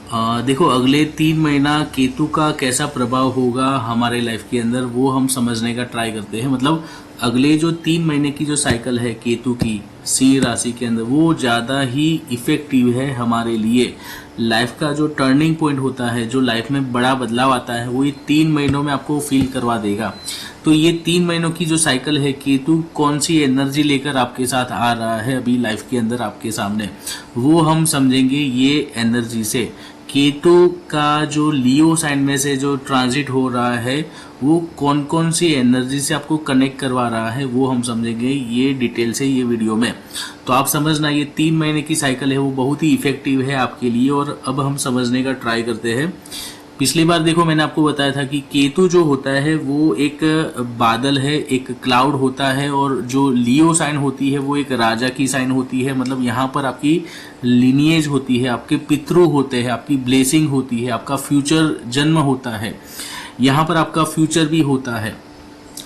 देखो, अगले 3 महीना केतु का कैसा प्रभाव होगा हमारे लाइफ के अंदर, वो हम समझने का ट्राई करते हैं। मतलब अगले जो 3 महीने की जो साइकिल है केतु की सिंह राशि के अंदर, वो ज़्यादा ही इफेक्टिव है हमारे लिए। लाइफ का जो टर्निंग पॉइंट होता है, जो लाइफ में बड़ा बदलाव आता है, वो ये 3 महीनों में आपको फील करवा देगा। तो ये 3 महीनों की जो साइकिल है, केतु कौन सी एनर्जी लेकर आपके साथ आ रहा है अभी लाइफ के अंदर आपके सामने, वो हम समझेंगे ये एनर्जी से। केतु का जो लियो साइन में से जो ट्रांजिट हो रहा है, वो कौन कौन सी एनर्जी से आपको कनेक्ट करवा रहा है, वो हम समझेंगे ये डिटेल से ये वीडियो में। तो आप समझना, ये 3 महीने की साइकिल है, वो बहुत ही इफेक्टिव है आपके लिए। और अब हम समझने का ट्राई करते हैं। पिछली बार देखो, मैंने आपको बताया था कि केतु जो होता है वो एक बादल है, एक क्लाउड होता है, और जो लियो साइन होती है वो एक राजा की साइन होती है। मतलब यहाँ पर आपकी लिनिएज होती है, आपके पितृ होते हैं, आपकी ब्लेसिंग होती है, आपका फ्यूचर जन्म होता है, यहाँ पर आपका फ्यूचर भी होता है।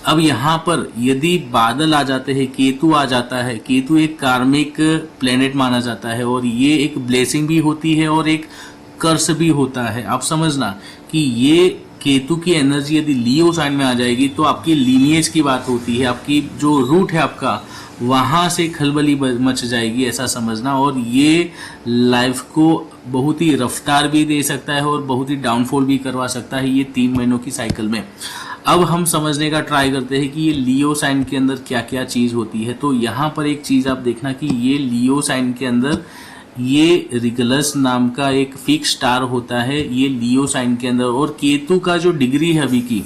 अब यहाँ पर यदि बादल आ जाते हैं, केतु आ जाता है, केतु एक कार्मिक प्लेनेट माना जाता है, और ये एक ब्लेसिंग भी होती है और एक कर्स भी होता है। आप समझना कि ये केतु की एनर्जी यदि लियो साइन में आ जाएगी तो आपकी लीनिएज की बात होती है, आपकी जो रूट है आपका, वहां से खलबली मच जाएगी, ऐसा समझना। और ये लाइफ को बहुत ही रफ्तार भी दे सकता है और बहुत ही डाउनफॉल भी करवा सकता है ये 3 महीनों की साइकिल में। अब हम समझने का ट्राई करते हैं कि ये लियो साइन के अंदर क्या क्या चीज होती है। तो यहाँ पर एक चीज आप देखना कि ये लियो साइन के अंदर ये रिगलस नाम का एक फिक्स स्टार होता है ये लियो साइन के अंदर। और केतु का जो डिग्री है अभी की,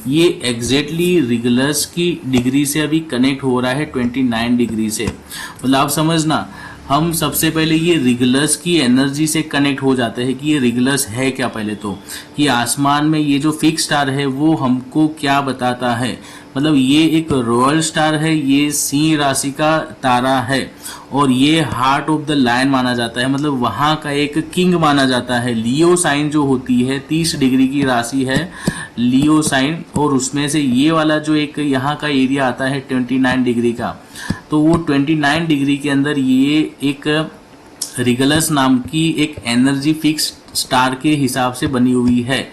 ये एग्जैक्टली रिगलस की डिग्री से अभी कनेक्ट हो रहा है 29 डिग्री से। मतलब आप समझना, हम सबसे पहले ये रिगलस की एनर्जी से कनेक्ट हो जाते हैं कि ये रिगलस है क्या। पहले तो कि आसमान में ये जो फिक्स स्टार है वो हमको क्या बताता है। मतलब ये एक रॉयल स्टार है, ये सिंह राशि का तारा है, और ये हार्ट ऑफ द लायन माना जाता है। मतलब वहां का एक किंग माना जाता है। लियो साइन जो होती है 30 डिग्री की राशि है लियो साइन, और उसमें से ये वाला जो एक यहाँ का एरिया आता है 29 डिग्री का, तो वो 29 डिग्री के अंदर ये एक रिगलस नाम की एक एनर्जी फिक्स स्टार के हिसाब से बनी हुई है।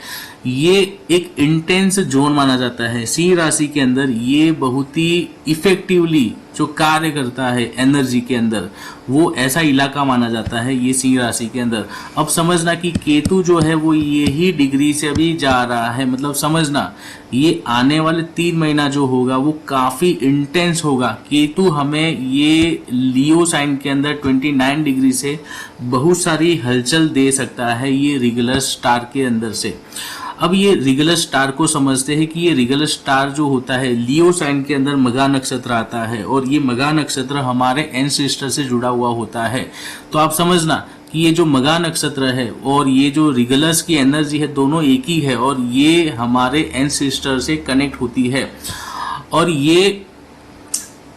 ये एक इंटेंस जोन माना जाता है सिंह राशि के अंदर। ये बहुत ही इफेक्टिवली जो कार्य करता है एनर्जी के अंदर, वो ऐसा इलाका माना जाता है ये सिंह राशि के अंदर। अब समझना कि केतु जो है वो यही डिग्री से अभी जा रहा है। मतलब समझना, ये आने वाले 3 महीना जो होगा वो काफी इंटेंस होगा। केतु हमें ये लियो साइन के अंदर 29 डिग्री से बहुत सारी हलचल दे सकता है ये रिगलस स्टार के अंदर से। अब ये रिगलस स्टार को समझते हैं कि ये रिगलस स्टार जो होता है लियो साइन के अंदर मघा नक्षत्र आता है, और ये मघा नक्षत्र हमारे एंसेस्टर से जुड़ा हुआ होता है। तो आप समझना कि ये जो मघा नक्षत्र है और ये जो रिगलस की एनर्जी है, दोनों एक ही है, और ये हमारे एंसेस्टर से कनेक्ट होती है। और ये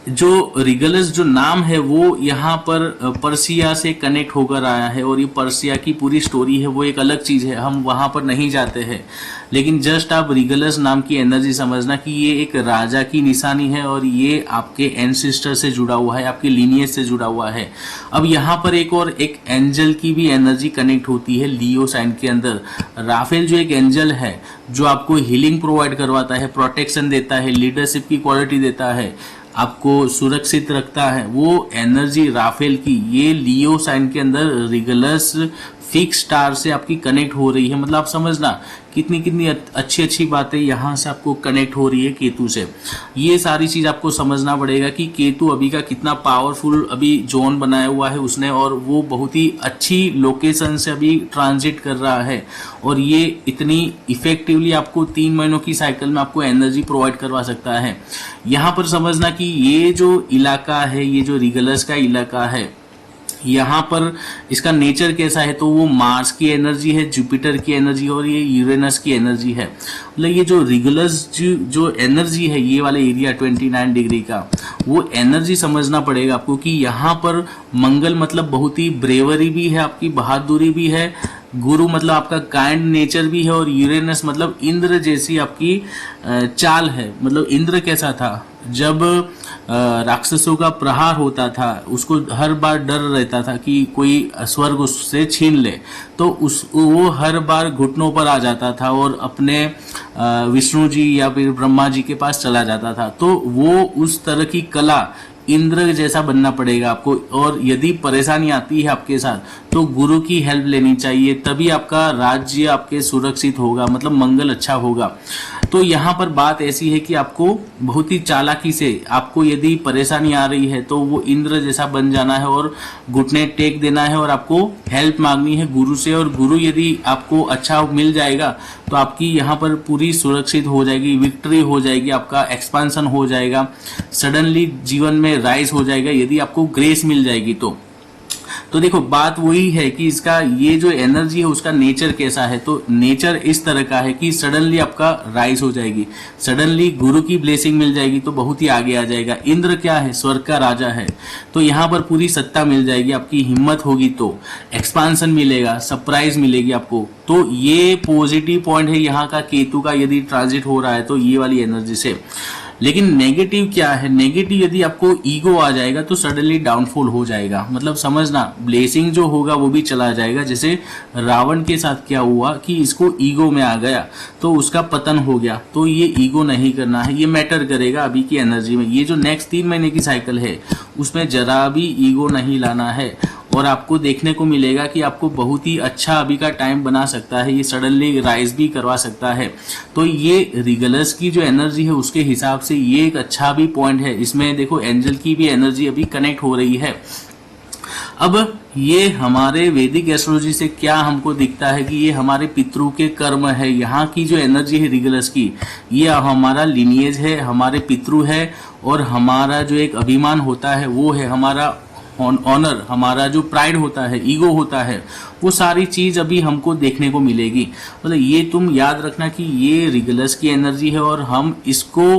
जो रिगलस जो नाम है वो यहाँ पर पर्सिया से कनेक्ट होकर आया है, और ये पर्सिया की पूरी स्टोरी है, वो एक अलग चीज है, हम वहां पर नहीं जाते हैं। लेकिन जस्ट आप रिगलस नाम की एनर्जी समझना कि ये एक राजा की निशानी है, और ये आपके एंसेस्टर से जुड़ा हुआ है, आपके लीनिएज से जुड़ा हुआ है। अब यहाँ पर एक एंजल की भी एनर्जी कनेक्ट होती है लियो साइन के अंदर। राफेल जो एक एंजल है जो आपको हीलिंग प्रोवाइड करवाता है, प्रोटेक्शन देता है, लीडरशिप की क्वालिटी देता है, आपको सुरक्षित रखता है, वो एनर्जी राफेल की ये लियो साइन के अंदर रिगलस फिक्स स्टार से आपकी कनेक्ट हो रही है। मतलब आप समझना कितनी कितनी अच्छी अच्छी बातें यहाँ से आपको कनेक्ट हो रही है केतु से। ये सारी चीज आपको समझना पड़ेगा कि केतु अभी का कितना पावरफुल अभी जोन बनाया हुआ है उसने, और वो बहुत ही अच्छी लोकेशन से अभी ट्रांजिट कर रहा है, और ये इतनी इफेक्टिवली आपको 3 महीनों की साइकिल में आपको एनर्जी प्रोवाइड करवा सकता है। यहाँ पर समझना कि ये जो इलाका है, ये जो रिगलस का इलाका है, यहाँ पर इसका नेचर कैसा है, तो वो मार्स की एनर्जी है, जुपिटर की एनर्जी, और ये यूरेनस की एनर्जी है। मतलब ये जो रिगलस जो एनर्जी है, ये वाला एरिया 29 डिग्री का, वो एनर्जी समझना पड़ेगा आपको कि यहाँ पर मंगल मतलब बहुत ही ब्रेवरी भी है, आपकी बहादुरी भी है, गुरु मतलब आपका काइंड नेचर भी है, और यूरेनस मतलब इंद्र जैसी आपकी चाल है। मतलब इंद्र कैसा था, जब राक्षसों का प्रहार होता था उसको हर बार डर रहता था कि कोई स्वर्ग उससे छीन ले, तो वो हर बार घुटनों पर आ जाता था और अपने विष्णु जी या फिर ब्रह्मा जी के पास चला जाता था। तो वो उस तरह की कला, इंद्र जैसा बनना पड़ेगा आपको। और यदि परेशानी आती है आपके साथ तो गुरु की हेल्प लेनी चाहिए, तभी आपका राज्य आपके सुरक्षित होगा, मतलब मंगल अच्छा होगा। तो यहाँ पर बात ऐसी है कि आपको बहुत ही चालाकी से, आपको यदि परेशानी आ रही है तो वो इंद्र जैसा बन जाना है और घुटने टेक देना है, और आपको हेल्प मांगनी है गुरु से। और गुरु यदि आपको अच्छा मिल जाएगा तो आपकी यहाँ पर पूरी सुरक्षित हो जाएगी, विक्ट्री हो जाएगी, आपका एक्सपांसन हो जाएगा, सडनली जीवन में राइज हो जाएगा यदि आपको ग्रेस मिल जाएगी तो देखो बात वही है कि इसका ये जो एनर्जी है उसका नेचर कैसा है। तो नेचर इस तरह का है कि सडनली आपका राइज हो जाएगी, सडनली गुरु की ब्लेसिंग मिल जाएगी तो बहुत ही आगे आ जाएगा। इंद्र क्या है, स्वर्ग का राजा है, तो यहाँ पर पूरी सत्ता मिल जाएगी, आपकी हिम्मत होगी तो एक्सपांसन मिलेगा, सरप्राइज मिलेगी आपको। तो ये पॉजिटिव पॉइंट है यहाँ का केतु का, यदि ट्रांजिट हो रहा है तो ये वाली एनर्जी से। लेकिन नेगेटिव क्या है, नेगेटिव यदि आपको ईगो आ जाएगा तो सडनली डाउनफॉल हो जाएगा। मतलब समझना, ब्लेसिंग जो होगा वो भी चला जाएगा। जैसे रावण के साथ क्या हुआ कि इसको ईगो में आ गया तो उसका पतन हो गया। तो ये ईगो नहीं करना है, ये मैटर करेगा अभी की एनर्जी में। ये जो नेक्स्ट 3 महीने की साइकिल है उसमें जरा भी ईगो नहीं लाना है, और आपको देखने को मिलेगा कि आपको बहुत ही अच्छा अभी का टाइम बना सकता है, ये सडनली राइज भी करवा सकता है। तो ये रिगलस की जो एनर्जी है उसके हिसाब से ये एक अच्छा भी पॉइंट है। इसमें देखो एंजल की भी एनर्जी अभी कनेक्ट हो रही है। अब ये हमारे वैदिक एस्ट्रोलॉजी से क्या हमको दिखता है कि ये हमारे पितरों के कर्म है। यहाँ की जो एनर्जी है रिगलस की, ये हमारा लिनिएज है, हमारे पितृ है, और हमारा जो एक अभिमान होता है वो है हमारा ऑनर, हमारा जो प्राइड होता है, ईगो होता है, वो सारी चीज अभी हमको देखने को मिलेगी। मतलब ये तुम याद रखना कि ये रिगलस की एनर्जी है, और हम इसको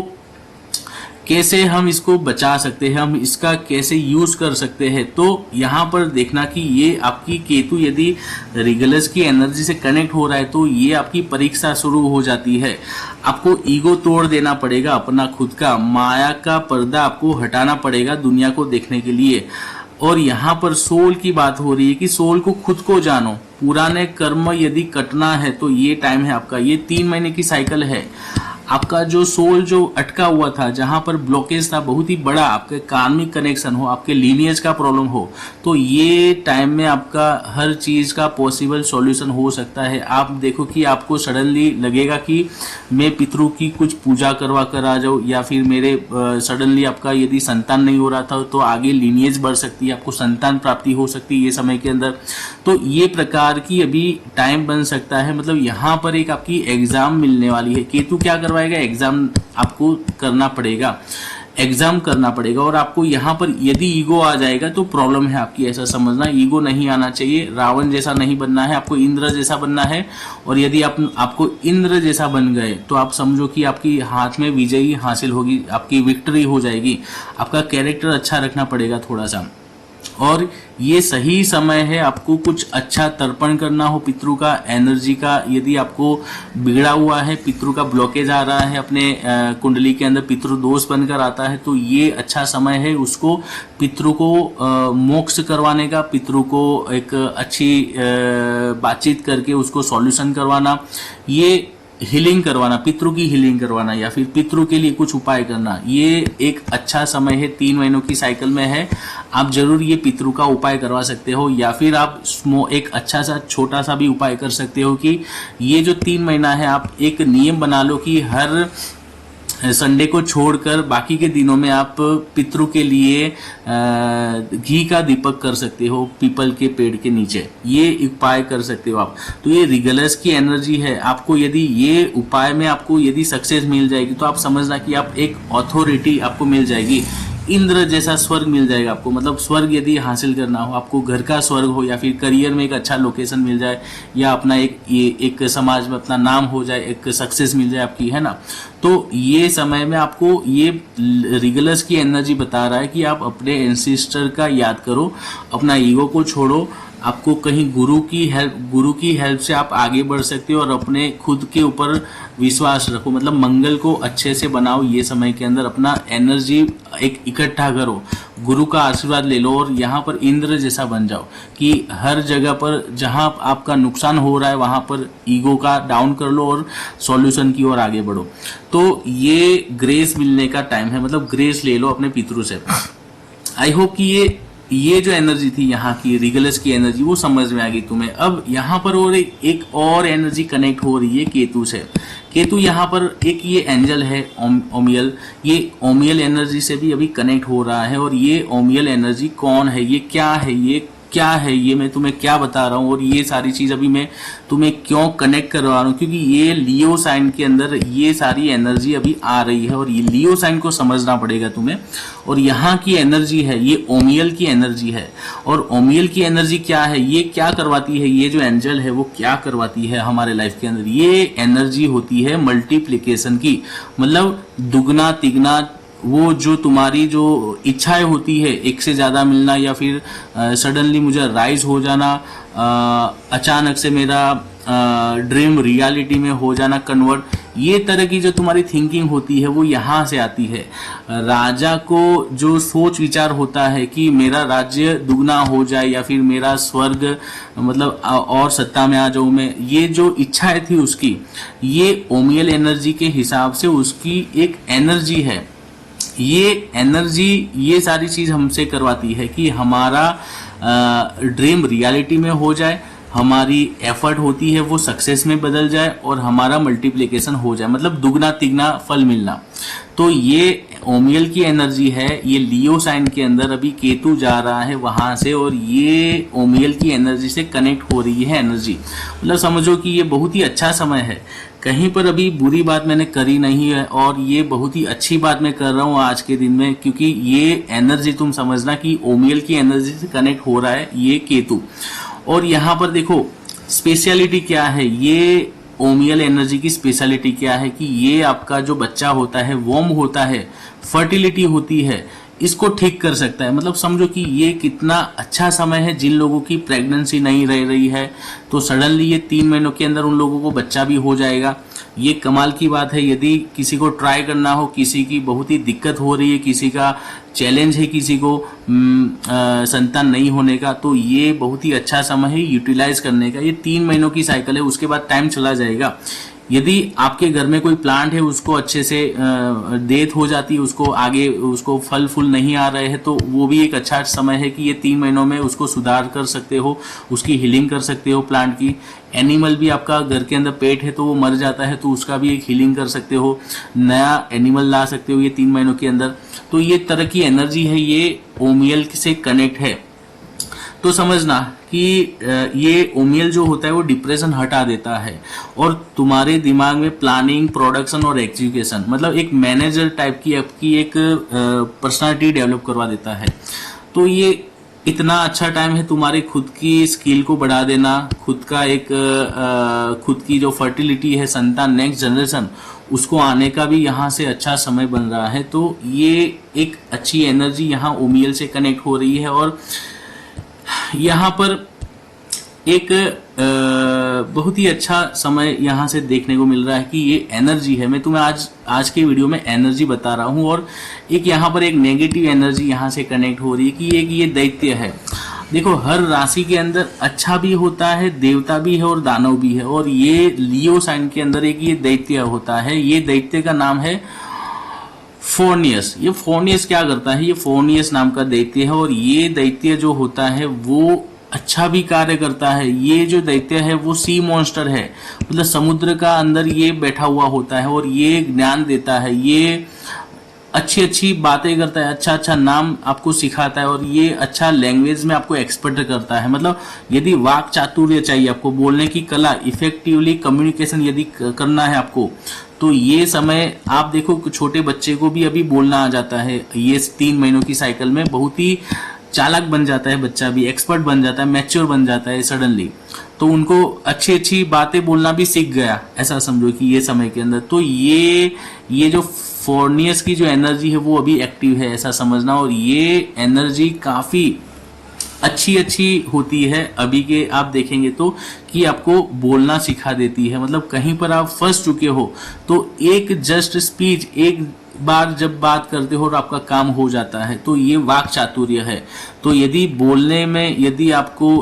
कैसे हम इसको बचा सकते हैं, हम इसका कैसे यूज कर सकते हैं। तो यहाँ पर देखना कि ये आपकी केतु यदि रिगलस की एनर्जी से कनेक्ट हो रहा है तो ये आपकी परीक्षा शुरू हो जाती है। आपको ईगो तोड़ देना पड़ेगा, अपना खुद का माया का पर्दा आपको हटाना पड़ेगा दुनिया को देखने के लिए। और यहाँ पर सोल की बात हो रही है कि सोल को खुद को जानो, पुराने कर्म यदि कटना है तो ये टाइम है आपका। ये 3 महीने की साइकिल है। आपका जो सोल जो अटका हुआ था, जहां पर ब्लॉकेज था बहुत ही बड़ा, आपके कार्मिक कनेक्शन हो, आपके लीनियज का प्रॉब्लम हो, तो ये टाइम में आपका हर चीज का पॉसिबल सॉल्यूशन हो सकता है। आप देखो कि आपको सडनली लगेगा कि मैं पितरों की कुछ पूजा करवा कर आ जाऊं, या फिर मेरे सडनली आपका यदि संतान नहीं हो रहा था तो आगे लीनियज बढ़ सकती है, आपको संतान प्राप्ति हो सकती है ये समय के अंदर। तो ये प्रकार की अभी टाइम बन सकता है। मतलब यहाँ पर एक आपकी एग्जाम मिलने वाली है। केतु क्या करवाएगा, एग्जाम आपको करना पड़ेगा, एग्जाम करना पड़ेगा। और आपको यहाँ पर यदि ईगो आ जाएगा तो प्रॉब्लम है आपकी, ऐसा समझना। ईगो नहीं आना चाहिए, रावण जैसा नहीं बनना है, आपको इंद्र जैसा बनना है। और यदि आपको इंद्र जैसा बन गए तो आप समझो कि आपकी हाथ में विजयी हासिल होगी, आपकी विक्ट्री हो जाएगी। आपका कैरेक्टर अच्छा रखना पड़ेगा थोड़ा सा। और ये सही समय है आपको कुछ अच्छा तर्पण करना हो पितरों का, एनर्जी का। यदि आपको बिगड़ा हुआ है, पितरों का ब्लॉकेज आ रहा है, अपने कुंडली के अंदर पितृ दोष बनकर आता है, तो ये अच्छा समय है उसको पितरों को मोक्ष करवाने का, पितरों को एक अच्छी बातचीत करके उसको सॉल्यूशन करवाना, ये हीलिंग करवाना, पितरों की हीलिंग करवाना, या फिर पितरों के लिए कुछ उपाय करना, ये एक अच्छा समय है। 3 महीनों की साइकिल में है, आप जरूर ये पितरों का उपाय करवा सकते हो। या फिर आप एक अच्छा सा छोटा सा भी उपाय कर सकते हो कि ये जो 3 महीना है आप एक नियम बना लो कि हर संडे को छोड़कर बाकी के दिनों में आप पितरों के लिए घी का दीपक कर सकते हो पीपल के पेड़ के नीचे, ये उपाय कर सकते हो आप। तो ये रिगलस की एनर्जी है। आपको यदि ये उपाय में आपको यदि सक्सेस मिल जाएगी तो आप समझना कि आप एक अथॉरिटी आपको मिल जाएगी, इंद्र जैसा स्वर्ग मिल जाएगा आपको। मतलब स्वर्ग यदि हासिल करना हो, आपको घर का स्वर्ग हो, या फिर करियर में एक अच्छा लोकेशन मिल जाए, या अपना एक समाज में अपना नाम हो जाए, एक सक्सेस मिल जाए आपकी, है ना। तो ये समय में आपको ये रिगलस की एनर्जी बता रहा है कि आप अपने एंसेस्टर का याद करो, अपना ईगो को छोड़ो, आपको कहीं गुरु की हेल्प से आप आगे बढ़ सकते हो और अपने खुद के ऊपर विश्वास रखो, मतलब मंगल को अच्छे से बनाओ। ये समय के अंदर अपना एनर्जी एक इकट्ठा करो, गुरु का आशीर्वाद ले लो और यहाँ पर इंद्र जैसा बन जाओ कि हर जगह पर जहाँ आपका नुकसान हो रहा है वहां पर ईगो का डाउन कर लो और सॉल्यूशन की ओर आगे बढ़ो। तो ये ग्रेस मिलने का टाइम है, मतलब ग्रेस ले लो अपने पितरों से। आई होप कि ये जो एनर्जी थी यहाँ की रिगलस की एनर्जी वो समझ में आ गई तुम्हें। अब यहाँ पर और एक और एनर्जी कनेक्ट हो रही है केतु से। केतु यहाँ पर एक ये एंजल है ओमियल, ये ओमियल एनर्जी से भी अभी कनेक्ट हो रहा है। और ये ओमियल एनर्जी कौन है, ये क्या है, ये मैं तुम्हें क्या बता रहा हूँ और ये सारी चीज अभी मैं तुम्हें क्यों कनेक्ट करवा रहा हूँ, क्योंकि ये लियो साइन के अंदर ये सारी एनर्जी अभी आ रही है और ये लियो साइन को समझना पड़ेगा तुम्हें। और यहाँ की एनर्जी है ये ओमियल की एनर्जी है। और ओमियल की एनर्जी क्या है, ये क्या करवाती है, ये जो एंजल है वो क्या करवाती है हमारे लाइफ के अंदर, ये एनर्जी होती है मल्टीप्लिकेशन की, मतलब दुगना तिगना। वो जो तुम्हारी जो इच्छाएं होती है, एक से ज्यादा मिलना या फिर सडनली मुझे राइज हो जाना, अचानक से मेरा ड्रीम रियलिटी में हो जाना कन्वर्ट, ये तरह की जो तुम्हारी थिंकिंग होती है वो यहाँ से आती है। राजा को जो सोच विचार होता है कि मेरा राज्य दुगना हो जाए या फिर मेरा स्वर्ग मतलब और सत्ता में आ जाऊं मैं, ये जो इच्छाएं थी उसकी, ये ओमियल एनर्जी के हिसाब से उसकी एक एनर्जी है। ये एनर्जी ये सारी चीज हमसे करवाती है कि हमारा ड्रीम रियलिटी में हो जाए, हमारी एफर्ट होती है वो सक्सेस में बदल जाए और हमारा मल्टीप्लिकेशन हो जाए, मतलब दुगना तिगना फल मिलना। तो ये ओमियल की एनर्जी है, ये लियो साइन के अंदर अभी केतु जा रहा है वहां से और ये ओमियल की एनर्जी से कनेक्ट हो रही है एनर्जी। मतलब समझो कि ये बहुत ही अच्छा समय है, कहीं पर अभी बुरी बात मैंने करी नहीं है और ये बहुत ही अच्छी बात मैं कर रहा हूँ आज के दिन में, क्योंकि ये एनर्जी तुम समझना कि ओमियल की एनर्जी से कनेक्ट हो रहा है ये केतु। और यहाँ पर देखो स्पेशलिटी क्या है, ये ओमियल एनर्जी की स्पेशलिटी क्या है कि ये आपका जो बच्चा होता है, वोम होता है, फर्टिलिटी होती है, इसको ठीक कर सकता है। मतलब समझो कि ये कितना अच्छा समय है। जिन लोगों की प्रेगनेंसी नहीं रह रही है तो सडनली ये 3 महीनों के अंदर उन लोगों को बच्चा भी हो जाएगा, ये कमाल की बात है। यदि किसी को ट्राई करना हो, किसी की बहुत ही दिक्कत हो रही है, किसी का चैलेंज है किसी को संतान नहीं होने का, तो ये बहुत ही अच्छा समय है यूटिलाइज करने का। ये 3 महीनों की साइकिल है, उसके बाद टाइम चला जाएगा। यदि आपके घर में कोई प्लांट है उसको अच्छे से डेथ हो जाती है, उसको आगे उसको फल फूल नहीं आ रहे हैं, तो वो भी एक अच्छा समय है कि ये 3 महीनों में उसको सुधार कर सकते हो, उसकी हीलिंग कर सकते हो प्लांट की। एनिमल भी आपका घर के अंदर पेट है तो वो मर जाता है तो उसका भी एक हीलिंग कर सकते हो, नया एनिमल ला सकते हो ये 3 महीनों के अंदर। तो ये तरह की एनर्जी है, ये ओमियल से कनेक्ट है। तो समझना कि ये ओमियल जो होता है वो डिप्रेशन हटा देता है और तुम्हारे दिमाग में प्लानिंग, प्रोडक्शन और एग्जीक्यूशन, मतलब एक मैनेजर टाइप की आपकी एक पर्सनालिटी डेवलप करवा देता है। तो ये इतना अच्छा टाइम है तुम्हारे खुद की स्किल को बढ़ा देना, खुद का एक खुद की जो फर्टिलिटी है, संतान, नेक्स्ट जनरेशन, उसको आने का भी यहाँ से अच्छा समय बन रहा है। तो ये एक अच्छी एनर्जी यहाँ ओमियल से कनेक्ट हो रही है। और यहाँ पर एक बहुत ही अच्छा समय यहाँ से देखने को मिल रहा है कि ये एनर्जी है। मैं तुम्हें आज के वीडियो में एनर्जी बता रहा हूँ और एक यहाँ पर एक नेगेटिव एनर्जी यहाँ से कनेक्ट हो रही है कि एक ये दैत्य है। देखो हर राशि के अंदर अच्छा भी होता है, देवता भी है और दानव भी है, और ये लियो साइन के अंदर एक ये दैत्य होता है। ये दैत्य का नाम है फोर्नियस। ये फोर्नियस क्या करता है, ये फोर्नियस नाम का दैत्य है और ये दैत्य जो होता है वो अच्छा भी कार्य करता है। ये जो दैत्य है वो सी मॉन्स्टर है, मतलब समुद्र का अंदर ये बैठा हुआ होता है और ये ज्ञान देता है, ये अच्छी अच्छी बातें करता है, अच्छा अच्छा नाम आपको सिखाता है और ये अच्छा लैंग्वेज में आपको एक्सपर्ट करता है। मतलब यदि वाक चातुर्य चाहिए, आपको बोलने की कला, इफेक्टिवली कम्युनिकेशन यदि करना है आपको, तो ये समय आप देखो छोटे बच्चे को भी अभी बोलना आ जाता है। ये 3 महीनों की साइकिल में बहुत ही चालाक बन जाता है बच्चा भी, एक्सपर्ट बन जाता है, मैच्योर बन जाता है सडनली। तो उनको अच्छी अच्छी बातें बोलना भी सीख गया, ऐसा समझो कि ये समय के अंदर। तो ये जो फोर्नियस की जो एनर्जी है वो अभी एक्टिव है, ऐसा समझना। और ये एनर्जी काफी अच्छी होती है। अभी के आप देखेंगे तो कि आपको बोलना सिखा देती है, मतलब कहीं पर आप फंस चुके हो तो एक जस्ट स्पीच, एक बार जब बात करते हो और आपका काम हो जाता है, तो ये वाक चातुर्य है। तो यदि बोलने में, यदि आपको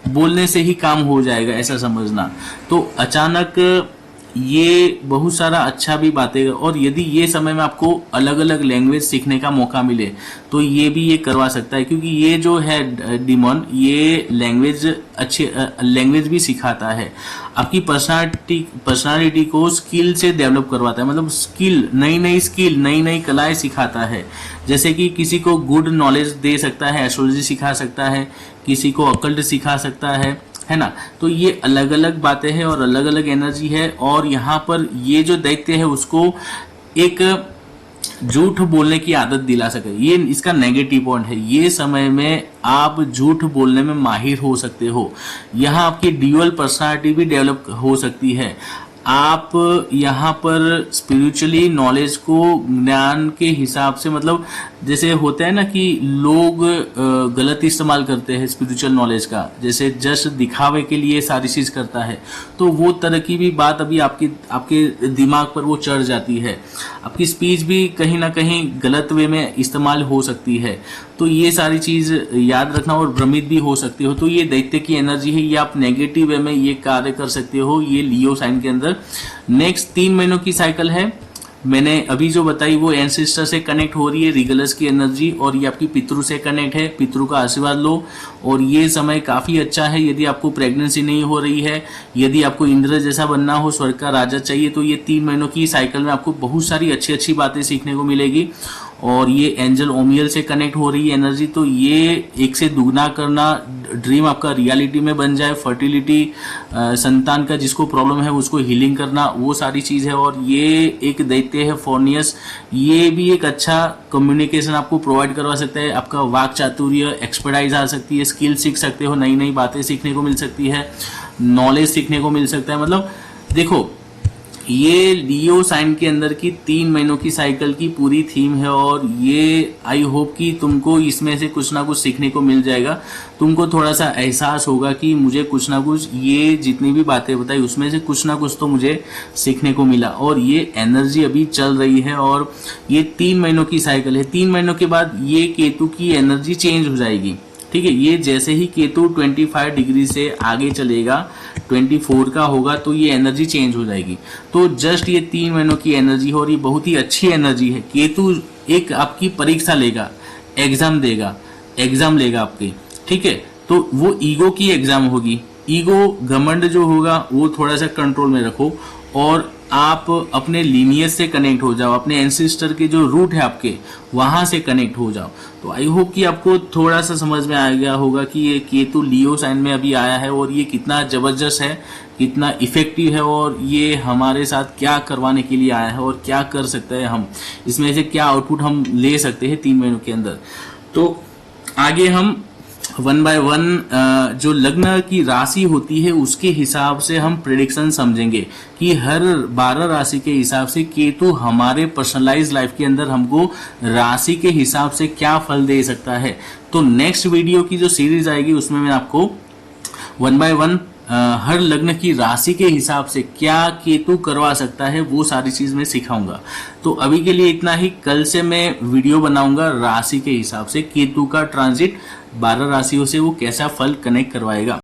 बोलने से ही काम हो जाएगा ऐसा समझना, तो अचानक ये बहुत सारा अच्छा भी बातें, और यदि ये समय में आपको अलग अलग लैंग्वेज सीखने का मौका मिले तो ये भी ये करवा सकता है, क्योंकि ये जो है डिमोन, ये लैंग्वेज भी सिखाता है। आपकी पर्सनालिटी को स्किल से डेवलप करवाता है, मतलब स्किल, नई नई कलाएं सिखाता है। जैसे कि किसी को गुड नॉलेज दे सकता है, एस्ट्रोलॉजी सिखा सकता है, किसी को अकल्ट सिखा सकता है ना। तो ये अलग अलग बातें हैं और अलग अलग एनर्जी है। और यहाँ पर ये जो दैत्य है उसको एक झूठ बोलने की आदत दिला सके, ये इसका नेगेटिव पॉइंट है। ये समय में आप झूठ बोलने में माहिर हो सकते हो। यहाँ आपकी ड्यूअल पर्सनालिटी भी डेवलप हो सकती है। आप यहाँ पर स्पिरिचुअली नॉलेज को ज्ञान के हिसाब से, मतलब जैसे होता है ना कि लोग गलत इस्तेमाल करते हैं स्पिरिचुअल नॉलेज का, जैसे जस्ट दिखावे के लिए सारी चीज करता है, तो वो तरह की भी बात अभी आपके दिमाग पर वो चढ़ जाती है। आपकी स्पीच भी कहीं ना कहीं गलत वे में इस्तेमाल हो सकती है। तो ये सारी चीज याद रखना, और भ्रमित भी हो सकते हो। तो ये दैत्य की एनर्जी है, ये आप नेगेटिव वे में ये कार्य कर सकते हो, ये लियो साइन के अंदर। नेक्स्ट 3 महीनों की साइकिल है, मैंने अभी जो बताई वो एंसेस्टर से कनेक्ट हो रही है, रिगलस की एनर्जी, और ये आपकी पितृ से कनेक्ट है। पितृ का आशीर्वाद लो, और ये समय काफी अच्छा है। यदि आपको प्रेगनेंसी नहीं हो रही है, यदि आपको इंद्र जैसा बनना हो, स्वर्ग का राजा चाहिए, तो ये 3 महीनों की साइकिल में आपको बहुत सारी अच्छी बातें सीखने को मिलेगी। और ये एंजल ओमियल से कनेक्ट हो रही है एनर्जी, तो ये 1 से दुगना करना, ड्रीम आपका रियलिटी में बन जाए, फर्टिलिटी, संतान का जिसको प्रॉब्लम है उसको हीलिंग करना, वो सारी चीज है। और ये एक दैत्य है फोर्नियस, ये भी एक अच्छा कम्युनिकेशन आपको प्रोवाइड करवा सकता है। आपका वाक चातुर्य, एक्सपर्टाइज आ सकती है, स्किल सीख सकते हो, नई बातें सीखने को मिल सकती है, नॉलेज सीखने को मिल सकता है। मतलब देखो, ये लियो साइन के अंदर की 3 महीनों की साइकिल की पूरी थीम है, और ये आई होप कि तुमको इसमें से कुछ ना कुछ सीखने को मिल जाएगा। तुमको थोड़ा सा एहसास होगा कि मुझे कुछ ना कुछ, ये जितनी भी बातें बताई उसमें से कुछ ना कुछ तो मुझे सीखने को मिला। और ये एनर्जी अभी चल रही है, और ये 3 महीनों की साइकिल है। 3 महीनों के बाद ये केतु की एनर्जी चेंज हो जाएगी, ठीक है। ये जैसे ही केतु 25 डिग्री से आगे चलेगा, 24 का होगा, तो ये एनर्जी चेंज हो जाएगी। तो जस्ट ये 3 महीनों की एनर्जी है, और ये बहुत ही अच्छी एनर्जी है। केतु एक आपकी परीक्षा लेगा, एग्जाम लेगा आपके, ठीक है। तो वो ईगो की एग्जाम होगी। ईगो, घमंड जो होगा वो थोड़ा सा कंट्रोल में रखो, और आप अपने लीनियज से कनेक्ट हो जाओ, अपने एंसेस्टर के जो रूट है आपके, वहां से कनेक्ट हो जाओ। तो आई होप कि आपको थोड़ा सा समझ में आ गया होगा कि ये केतु लियो साइन में अभी आया है, और ये कितना जबरदस्त है, कितना इफेक्टिव है, और ये हमारे साथ क्या करवाने के लिए आया है, और क्या कर सकते हैं हम, इसमें से क्या आउटपुट हम ले सकते हैं 3 महीनों के अंदर। तो आगे हम 1 बाय 1 जो लग्न की राशि होती है उसके हिसाब से हम प्रेडिक्शन समझेंगे कि हर 12 राशि के हिसाब से केतु हमारे पर्सनलाइज लाइफ के अंदर हमको राशि के हिसाब से क्या फल दे सकता है। तो नेक्स्ट वीडियो की जो सीरीज आएगी उसमें मैं आपको 1 बाय 1 हर लग्न की राशि के हिसाब से क्या केतु करवा सकता है वो सारी चीज मैं सिखाऊंगा। तो अभी के लिए इतना ही। कल से मैं वीडियो बनाऊंगा राशि के हिसाब से केतु का ट्रांजिट 12 राशियों से वो कैसा फल कनेक्ट करवाएगा।